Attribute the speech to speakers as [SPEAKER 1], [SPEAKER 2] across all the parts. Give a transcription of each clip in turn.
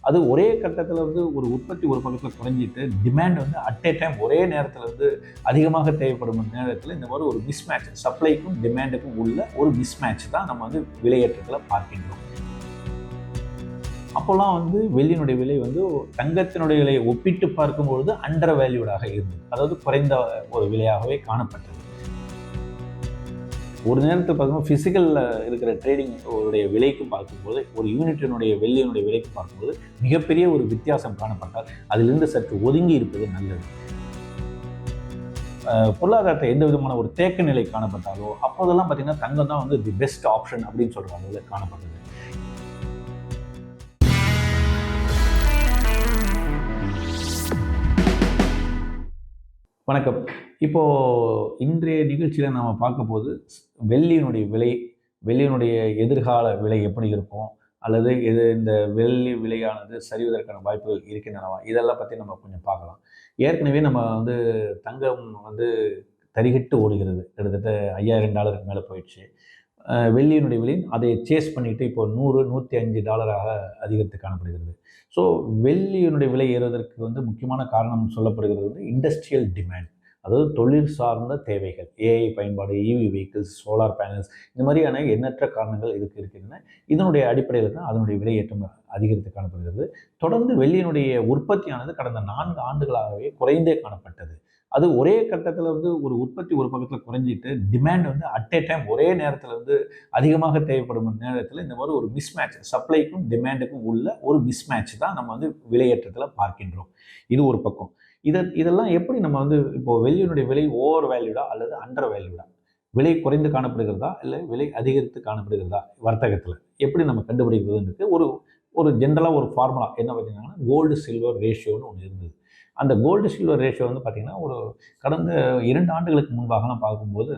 [SPEAKER 1] அது ஒரே கட்டத்தில் வந்து ஒரு உற்பத்தி ஒரு பக்கத்தில் குறைஞ்சிட்டு டிமாண்ட் வந்து அட் ஏ டைம் ஒரே நேரத்தில் வந்து அதிகமாக தேவைப்படும் நேரத்தில் இந்த மாதிரி ஒரு மிஸ்மேட்ச், சப்ளைக்கும் டிமாண்டுக்கும் உள்ள ஒரு மிஸ்மேட்ச் தான் நம்ம வந்து விலையேற்றங்களை பார்க்கின்றோம். அப்போல்லாம் வந்து வெள்ளியினுடைய விலை வந்து தங்கத்தினுடைய விலையை ஒப்பிட்டு பார்க்கும்பொழுது அண்டர் வேல்யூடாக இருந்தது, அதாவது குறைந்த ஒரு விலையாகவே காணப்பட்டது. ஒரு நேரத்தில் பார்க்கும்போது ஃபிசிக்கலில் இருக்கிற ட்ரேடிங் உடைய விலைக்கு பார்க்கும்போது, ஒரு யூனிட்டினுடைய வெள்ளியினுடைய விலைக்கு பார்க்கும்போது மிகப்பெரிய ஒரு வித்தியாசம் காணப்பட்டால் அதிலிருந்து சற்று ஒதுங்கி இருப்பது நல்லது. பொருளாதாரத்தை எந்த விதமான ஒரு தேக்க நிலை காணப்பட்டாலோ அப்போதெல்லாம் பார்த்தீங்கன்னா தங்கம் தான் வந்து தி பெஸ்ட் ஆப்ஷன் அப்படின்னு சொல்கிறாங்க காணப்பட்டது. வணக்கம். இப்போது இன்றைய நிகழ்ச்சியில் நாம் பார்க்கும்போது வெள்ளியினுடைய எதிர்கால விலை எப்படி இருக்கும், அல்லது இந்த வெள்ளி விலையானது சரிவதற்கான வாய்ப்புகள் இருக்கின்றனவா, இதெல்லாம் பற்றி நம்ம கொஞ்சம் பார்க்கலாம். ஏற்கனவே நம்ம வந்து தங்கம் வந்து தரிகிட்டு ஓடுகிறது, கிட்டத்தட்ட $5000 மேலே போயிடுச்சு. வெள்ளியினுடைய விலை அதை சேஸ் பண்ணிவிட்டு இப்போ $100-105 அதிகரித்து காணப்படுகிறது. ஸோ வெள்ளியினுடைய விலை ஏறுவதற்கு வந்து முக்கியமான காரணம் சொல்லப்படுகிறது வந்து இண்டஸ்ட்ரியல் டிமாண்ட், அதாவது தொழில் சார்ந்த தேவைகள், ஏஐ பயன்பாடு, இவி வெஹிக்கிள்ஸ், சோலார் பேனல்ஸ், இந்த மாதிரியான எண்ணற்ற காரணங்கள் இதுக்கு இருக்கின்றன. இதனுடைய அடிப்படையில் தான் அதனுடைய விலையேற்றம் அதிகரித்து காணப்படுகிறது. தொடர்ந்து வெள்ளியினுடைய உற்பத்தியானது கடந்த 4 ஆண்டுகளாகவே குறைந்தே காணப்பட்டது. அது ஒரே கட்டத்தில் வந்து ஒரு உற்பத்தி ஒரு பக்கத்தில் குறைஞ்சிட்டு டிமாண்ட் வந்து அட் ஏ டைம் ஒரே நேரத்தில் வந்து அதிகமாக தேவைப்படும் நேரத்தில் இந்த மாதிரி ஒரு மிஸ்மேட்ச், சப்ளைக்கும் டிமாண்டுக்கும் உள்ள ஒரு மிஸ்மேட்ச் தான் நம்ம வந்து விலையேற்றத்தில் பார்க்கின்றோம். இது ஒரு பக்கம். இதெல்லாம் எப்படி நம்ம வந்து இப்போ வெள்ளியினுடைய விலை ஓவர் வேல்யூடா அல்லது அண்டர் வேல்யூடா, விலை குறைந்து காணப்படுகிறதா இல்லை விலை அதிகரித்து காணப்படுகிறதா வர்த்தகத்தில், எப்படி நம்ம கண்டுபிடிக்கிறதுன்றது ஒரு ஜென்ரலாக ஒரு ஃபார்முலா என்ன பார்த்தீங்கன்னா கோல்டு சில்வர் ரேஷியோன்னு ஒன்று இருந்தது. அந்த கோல்டு சில்வர் ரேஷியோ வந்து பார்த்திங்கன்னா ஒரு கடந்த 2 ஆண்டுகளுக்கு முன்பாகலாம் பார்க்கும்போது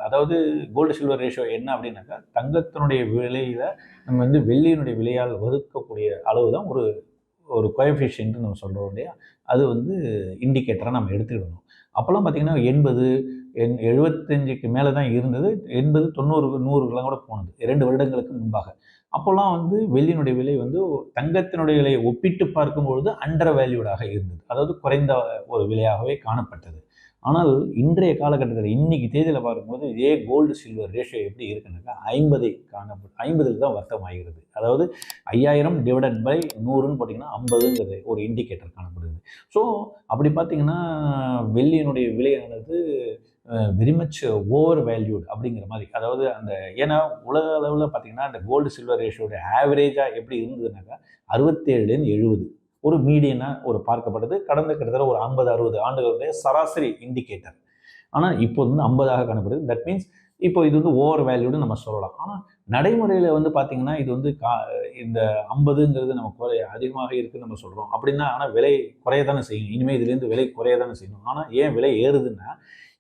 [SPEAKER 1] அதாவது கோல்டு சில்வர் ரேஷியோ என்ன அப்படின்னாக்கா, தங்கத்தினுடைய விலையில் நம்ம வந்து வெள்ளியினுடைய விலையால் வகுக்கக்கூடிய அளவு தான் ஒரு கோஎஃபிஷியன்ட் நம்ம சொல்கிறோம் இல்லையா, அது வந்து இண்டிகேட்டராக நம்ம எடுத்துக்கிடணும். அப்போல்லாம் பார்த்திங்கன்னா 80, 75க்கு மேலே தான் இருந்தது. 80, 90, 100க்கெல்லாம் கூட போனது 2 வருடங்களுக்கு முன்பாக. அப்போல்லாம் வந்து வெள்ளியினுடைய விலை வந்து தங்கத்தினுடைய விலையை ஒப்பிட்டு பார்க்கும்பொழுது அண்டர் வேல்யூடாக இருந்தது, அதாவது குறைந்த ஒரு விலையாகவே காணப்பட்டது. ஆனால் இன்றைய காலகட்டத்தில் இன்னைக்கு தேதியில் பார்க்கும்போது இதே கோல்டு சில்வர் ரேஷியோ எப்படி இருக்குன்னாக்கா 50 தான் வர்த்தகம் ஆகிறது. அதாவது 5000 டிவைடட் பை 100ன்னு போட்டிங்கன்னா 50ங்கிறது ஒரு இண்டிகேட்டர் காணப்படுது. ஸோ அப்படி பார்த்தீங்கன்னா வெள்ளியினுடைய விலையானது வெரி மச் ஓவர் வேல்யூடு அப்படிங்கிற மாதிரி, அதாவது ஏன்னா உலக அளவில் பார்த்தீங்கன்னா அந்த கோல்டு சில்வர் ரேஷியோட ஆவரேஜாக எப்படி இருந்ததுனாக்கா 67-70 ஒரு மீடியனாக ஒரு பார்க்கப்பட்டது கடந்த கிட்டத்தட்ட ஒரு 50-60 ஆண்டுகளுடைய சராசரி இண்டிகேட்டர். ஆனால் இப்போ வந்து 50ஆக காணப்படுது. தட் மீன்ஸ் இப்போ இது வந்து ஓவர் வேல்யூடு நம்ம சொல்லலாம். ஆனால் நடைமுறையில் வந்து பார்த்தீங்கன்னா இது வந்து இந்த 50ங்கிறது நம்ம அதிகமாக இருக்குதுன்னு நம்ம சொல்கிறோம் அப்படின்னா, ஆனால் விலை குறைய தானே செய்யணும். இனிமேல் இதுலேருந்து விலை குறைய தானே செய்யணும். ஆனால் ஏன் விலை ஏறுதுன்னா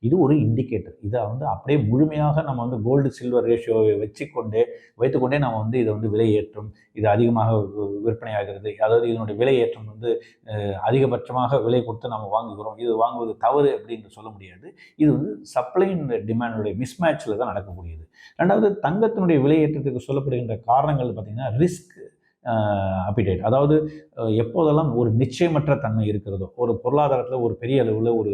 [SPEAKER 1] இது ஒரு இண்டிகேட்டர். இதை வந்து அப்படியே முழுமையாக நம்ம வந்து கோல்டு சில்வர் ரேஷியோவை வைத்துக்கொண்டே நம்ம வந்து இதை வந்து விலை ஏற்றம், இது அதிகமாக விற்பனை ஆகிறது, அதாவது இதனுடைய விலை ஏற்றம் வந்து அதிகபட்சமாக விலை கொடுத்து நம்ம வாங்குகிறோம், இது வாங்குவது தவறு அப்படின்னு சொல்ல முடியாது. இது வந்து சப்ளை அண்ட் டிமாண்டுடைய மிஸ்மேட்சில் தான் நடக்கக்கூடியது. ரெண்டாவது, தங்கத்தினுடைய விலை ஏற்றத்துக்கு சொல்லப்படுகின்ற காரணங்கள் பார்த்திங்கன்னா ரிஸ்க் அப்பிடைட், அதாவது எப்போதெல்லாம் ஒரு நிச்சயமற்ற தன்மை இருக்கிறதோ, ஒரு பொருளாதாரத்தில் ஒரு பெரிய அளவில் ஒரு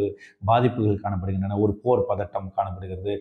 [SPEAKER 1] பாதிப்புகள் காணப்படுகின்றன, ஒரு போர் பதட்டம் காணப்படுகிறது,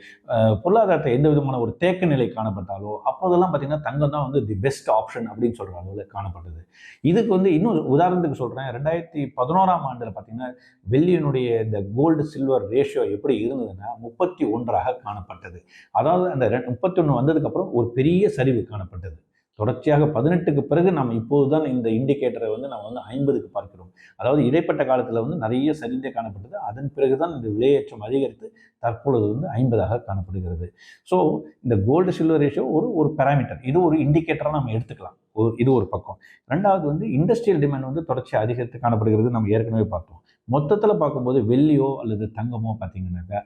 [SPEAKER 1] பொருளாதாரத்தை எந்த விதமான ஒரு தேக்க நிலை காணப்பட்டாலோ அப்போதெல்லாம் பார்த்திங்கன்னா தங்கம் தான் வந்து தி பெஸ்ட் ஆப்ஷன் அப்படின்னு சொல்கிற அளவில் காணப்பட்டது. இதுக்கு வந்து இன்னும் உதாரணத்துக்கு சொல்கிறேன், 2011ஆம் ஆண்டில் பார்த்திங்கன்னா வெள்ளியினுடைய இந்த கோல்டு சில்வர் ரேஷியோ எப்படி இருந்ததுன்னா 31ஆக காணப்பட்டது. அதாவது அந்த 31 வந்ததுக்கப்புறம் ஒரு பெரிய சரிவு காணப்பட்டது. தொடர்ச்சியாக 18க்கு பிறகு நம்ம இப்போது தான் இந்த இண்டிகேட்டரை வந்து நம்ம வந்து 50க்கு பார்க்கிறோம். அதாவது இடைப்பட்ட காலத்தில் வந்து நிறைய சரிந்தே காணப்பட்டது. அதன் பிறகு தான் இந்த விலையேற்றம் அதிகரித்து தற்பொழுது வந்து 50ஆக காணப்படுகிறது. ஸோ இந்த கோல்டு சில்வர் ரேஷியோ ஒரு பேராமீட்டர், இது ஒரு இண்டிகேட்டராக நம்ம எடுத்துக்கலாம். இது ஒரு பக்கம். ரெண்டாவது வந்து இண்டஸ்ட்ரியல் டிமாண்ட் வந்து தொடர்ச்சியாக அதிகரித்து காணப்படுகிறது, நம்ம ஏற்கனவே பார்த்தோம். மொத்தத்தில் பார்க்கும்போது வெள்ளியோ அல்லது தங்கமோ பார்த்தீங்கன்னாக்கா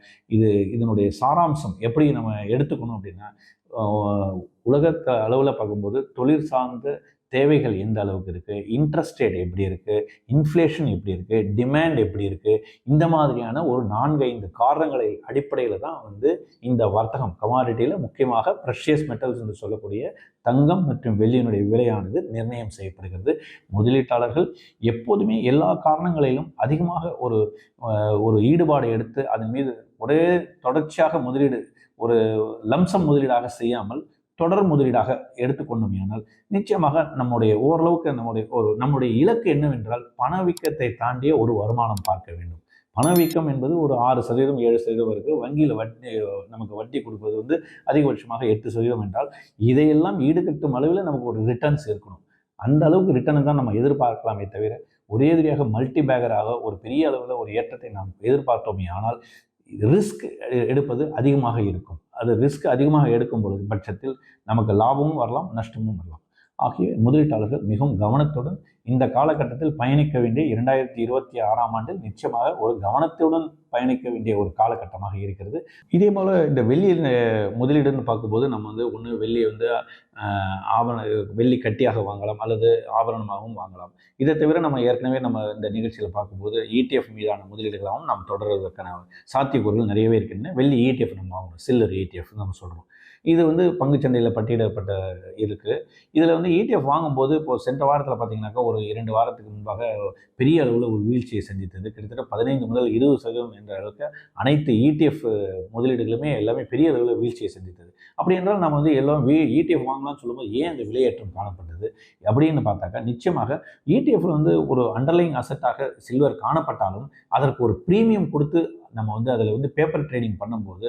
[SPEAKER 1] இதனுடைய சாராம்சம் எப்படி நம்ம எடுத்துக்கணும் அப்படின்னா, உலக அளவில் பார்க்கும்போது தொழில் சார்ந்த தேவைகள் எந்த அளவுக்கு இருக்குது, இன்ட்ரெஸ்ட் ரேட் எப்படி இருக்குது, இன்ஃப்ளேஷன் எப்படி இருக்குது, டிமாண்ட் எப்படி இருக்குது, இந்த மாதிரியான ஒரு 4-5 காரணங்களை அடிப்படையில் தான் வந்து இந்த வர்த்தகம் கமாடிட்டியில் முக்கியமாக ப்ரெஷியஸ் மெட்டல்ஸ் என்று சொல்லக்கூடிய தங்கம் மற்றும் வெள்ளியினுடைய விலையானது நிர்ணயம் செய்யப்படுகிறது. முதலீட்டாளர்கள் எப்போதுமே எல்லா காரணங்களிலும் அதிகமாக ஒரு ஈடுபாடு எடுத்து அதன் மீது ஒரே தொடர்ச்சியாக முதலீடு ஒரு லம்சம் முதலீடாக செய்யாமல் தொடர் முதலீடாக எடுத்துக்கொண்டோமேயானால் நிச்சயமாக நம்முடைய ஓரளவுக்கு நம்முடைய இலக்கு என்னவென்றால் பணவீக்கத்தை தாண்டிய ஒரு வருமானம் பார்க்க வேண்டும். பணவீக்கம் என்பது ஒரு 6%, 7% இருக்குது. வங்கியில் நமக்கு வட்டி கொடுப்பது வந்து அதிகபட்சமாக 8% என்றால் இதையெல்லாம் ஈடுகட்டும் அளவில் நமக்கு ஒரு ரிட்டர்ன்ஸ் இருக்கணும். அந்த அளவுக்கு ரிட்டர்னை தான் நம்ம எதிர்பார்க்கலாமே தவிர ஒரேதிரியாக மல்டி பேக்கராக ஒரு பெரிய அளவில் ஒரு ஏற்றத்தை நாம் எதிர்பார்த்தோமே ஆனால் ரிஸ்க் எடுப்பது அதிகமாக இருக்கும். அது ரிஸ்க் அதிகமாக எடுக்கும் பொழுது பட்சத்தில் நமக்கு லாபமும் வரலாம், நஷ்டமும் வரலாம். ஆகிய முதலீட்டாளர்கள் மிகவும் கவனத்துடன் இந்த காலகட்டத்தில் பயணிக்க வேண்டிய 2026ஆம் ஆண்டில் நிச்சயமாக ஒரு கவனத்துடன் பயணிக்க வேண்டிய ஒரு காலகட்டமாக இருக்கிறது. இதே போல் இந்த வெள்ளி முதலீடுன்னு பார்க்கும்போது நம்ம வந்து ஒன்று வெள்ளியை வந்து வெள்ளி கட்டியாக வாங்கலாம் அல்லது ஆபரணமாகவும் வாங்கலாம். இதை தவிர நம்ம ஏற்கனவே நம்ம இந்த நிகழ்ச்சியில் பார்க்கும்போது ETF மீதான முதலீடுகளாகவும் நாம் தொடர்வதற்கான சாத்தியக்கூறுகள் நிறையவே இருக்கின்றன. வெள்ளி ETF நம்ம வாங்கணும், சில்லர் ETF நம்ம சொல்கிறோம். இது வந்து பங்குச்சந்தையில் பட்டியலிடப்பட்ட இருக்குது. இதில் வந்து ETF வாங்கும்போது இப்போது சென்ற வாரத்தில் பார்த்தீங்கன்னாக்கா ஒரு 2 வாரத்துக்கு முன்பாக பெரிய அளவில் ஒரு வீழ்ச்சியை சந்தித்தது. கிட்டத்தட்ட 15 முதல் 20% என்ற அளவுக்கு அனைத்து ETF முதலீடுகளுமே எல்லாமே பெரிய அளவில் வீழ்ச்சியை சந்தித்தது. அப்படி என்றால் நம்ம வந்து எல்லாம் ETF வாங்கலாம்னு சொல்லும்போது ஏன் அந்த விலையேற்றம் காணப்பட்டது அப்படின்னு பார்த்தாக்கா நிச்சயமாக ETFல வந்து ஒரு அண்டர்லைங் அசட்டாக சில்வர் காணப்பட்டாலும் அதற்கு ஒரு ப்ரீமியம் கொடுத்து நம்ம வந்து அதில் வந்து பேப்பர் ட்ரேடிங் பண்ணும்போது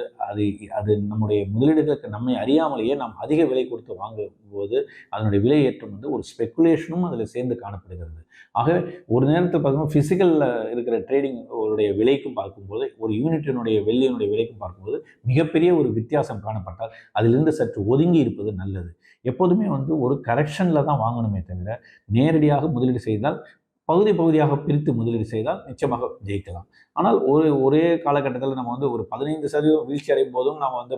[SPEAKER 1] அது நம்முடைய முதலீடுகளுக்கு நம்மை அறியாமலேயே நாம் அதிக விலை கொடுத்து வாங்கும்போது அதனுடைய விலையேற்றம் வந்து ஒரு ஸ்பெக்குலேஷனும் அதில் சேர்ந்து காணப்படுகிறது. ஆகவே ஒரு நேரத்தில் பார்த்தீங்கன்னா ஃபிசிக்கலில் இருக்கிற ட்ரேடிங் உடைய விலைக்கும் பார்க்கும்போது ஒரு யூனிட்டினுடைய வெள்ளியினுடைய விலைக்கும் பார்க்கும்போது மிகப்பெரிய ஒரு வித்தியாசம் காணப்பட்டால் அதிலிருந்து சற்று ஒதுங்கி இருப்பது நல்லது. எப்போதுமே வந்து ஒரு கரெக்ஷனில் தான் வாங்கணுமே தவிர நேரடியாக முதலீடு செய்தால் பகுதியாக பிரித்து முதலீடு செய்தால் நிச்சயமாக ஜெயிக்கலாம். ஆனால் ஒரே காலகட்டத்தில் நம்ம வந்து ஒரு 15% வீழ்ச்சி அடையும் போதும் நாம் வந்து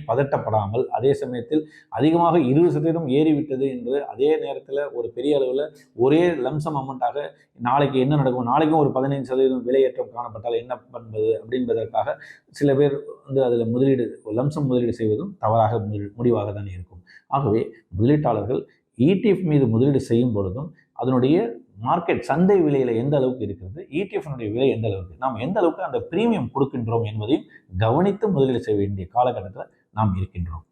[SPEAKER 1] பதட்டப்படாமல் அதே சமயத்தில் அதிகமாக 20% ஏறிவிட்டது என்று அதே நேரத்தில் ஒரு பெரிய அளவில் ஒரே லம்சம் அமௌண்ட்டாக நாளைக்கு என்ன நடக்கும், நாளைக்கும் ஒரு 15% விலையேற்றம் காணப்பட்டால் என்ன பண்ணுவது அப்படின்பதற்காக சில பேர் வந்து அதில் லம்சம் முதலீடு செய்வதும் தவறாக முடிவாக தான் இருக்கும். ஆகவே முதலீட்டாளர்கள் ETF மீது முதலீடு செய்யும் பொழுதும் அதனுடைய மார்க்கெட் சந்தை விலையில் எந்த அளவுக்கு இருக்கிறது, ETFனுடைய விலை எந்த அளவுக்கு, நாம் எந்த அளவுக்கு அந்த பிரீமியம் கொடுக்கின்றோம் என்பதையும் கவனித்து முதலீடு செய்ய வேண்டிய காலகட்டத்தில் நாம் இருக்கின்றோம்.